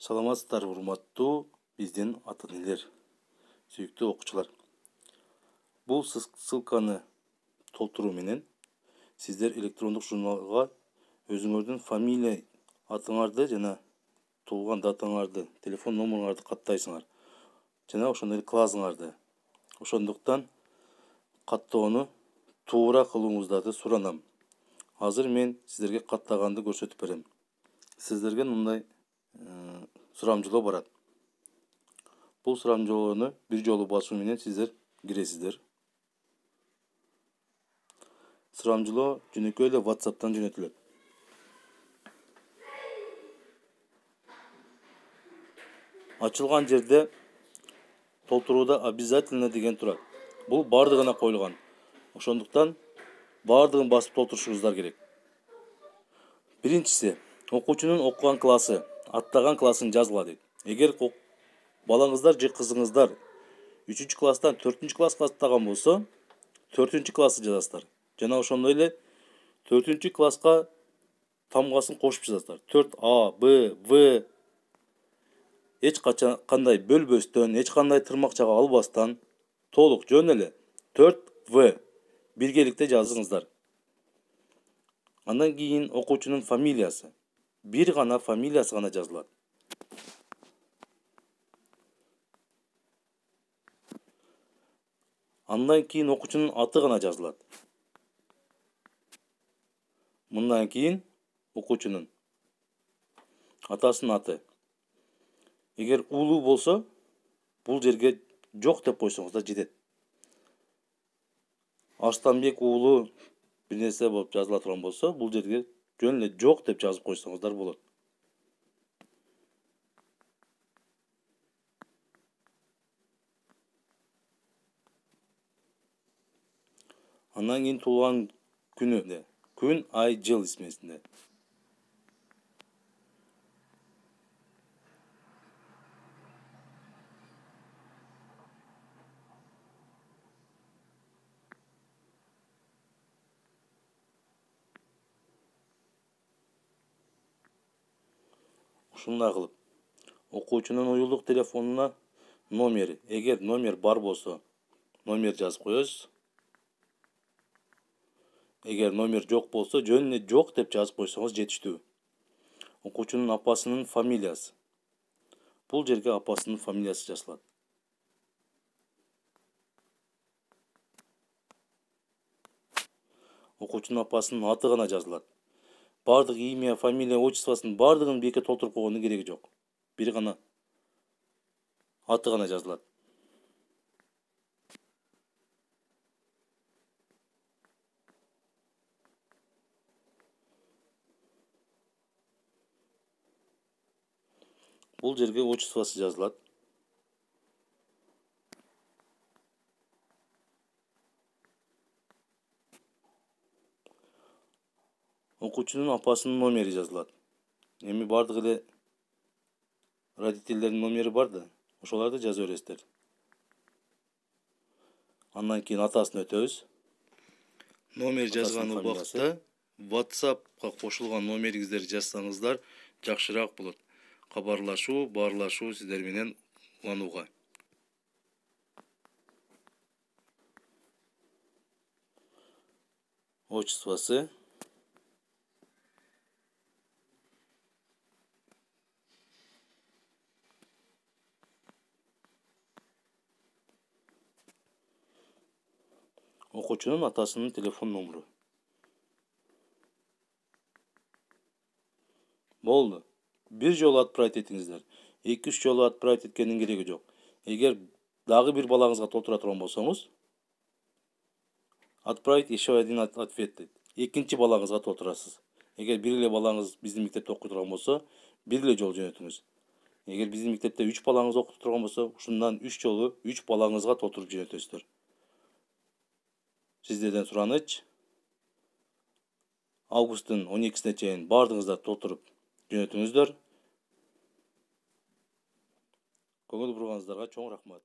Саламатсыздар, урматтуу биздин ата-энелер, сүйүктүү окуучулар. Бул ссылканы толтуруу менен сиздер электрондук журналга өзүңөрдүн фамилия атыңарды жана туулган датаңарды, телефон номуруңарды каттайсыңар жана ошондой эле классыңарды. Ошондуктан каттоону туура кылууңуздарды суранам. Азыр мен сиздерге каттаганды көрсөтүп берем. Сиздерге мындай сурамжылоо барат. Бул сурамжылоону бир жолу басуу менен сиздер киресиздер. Сурамжылоо жөнөкөй эле WhatsApp'тан жөнөтүлөт. Ачылган жерде толтурууда обязательно деген турат. Бул бардыгына коюлган. Ошондуктан бардыгын басып толтурушуңуздар керек. Биринчиси, окуучунун окуган классы, аттаган классын жазгыла дейт. Эгер балаңыздар же кызыңыздар 3-класстан 4-класска аттаган болсо, 4-классы жазасыздар. Жана ошондой эле 4-класска тамгасын кошуп жазасыздар. 4А, Б, В эч кандай бөлбөстөн, эч кандай тырмакчага албастан толук жөн эле 4В биргеликте жазыңыздар. Андан кийин окуучунун фамилиясы. Бир гана фамилиясы гана жазылат. Андан кийин окуучунун аты гана жазылат. Мындан кийин окуучунун атасынын аты. Эгер уулу болсо, бул жерге жок деп койсоңуздар жетет. Арстанбек уулу бир нерсе болуп жазыла турган болсо, бул жерге жөн эле жок деп жазып койсоңуздар болот. Андан кийин туулган күнү, күн, ай, жыл исмесинде. Ушундай кылып, окуучунун уюлдук телефонуна номер, эгер номер бар болсо, номер жазып коесуз. Эгер номер жок болсо, жөн эле жок деп жазып койсоңуз жетиштүү. Окуучунун апасынын фамилиясы. Бул жерге апасынын фамилиясы жазылат. Окуучунун апасынын аты гана жазылат. Бардык имя, фамилия, отчествосын бардыгын бирге толтуруп койгондун кереги жок. Бир гана аты гана жазылат. Бул жерге отчествосы жазылат. Окуучунун апасынын номери жазылат. Эми бардык эле родительдердин номери бар да, ошолорду жаза бересиздер. Андан кийин атасын өтөбүз. Номер жазган убакта WhatsApp'ка кошулган номериңиздерди жазсаңыздар жакшыраак болот. Кабарлашуу, баарлашуу сиздер менен уланууга. Отчествосы. Окуучунун атасынын телефон номеру. Болду. Бир жолу отправить этиңиздер. 2-3 жолу отправить эткендин кереги жок. Эгер дагы бир балаңызга толтура турган болсоңуз, отправить еще один ответ дейт. Экинчи балаңызга толтурасыз. Эгер бир эле балаңыз биздин мектепте окуй турган болсо, бир эле жолу жөнөтүңүз. Эгер биздин мектепте 3 балаңыз окуп турган болсо, ушундан 3 жолу 3 балаңызга толтуруп жөнөтөсүздөр. Сиздерден сураныч, августтун 12-сине чейин бардыгыңыздар толтуруп жөнөтүңүздөр. Көңүл бурганыңыздарга чоң рахмат.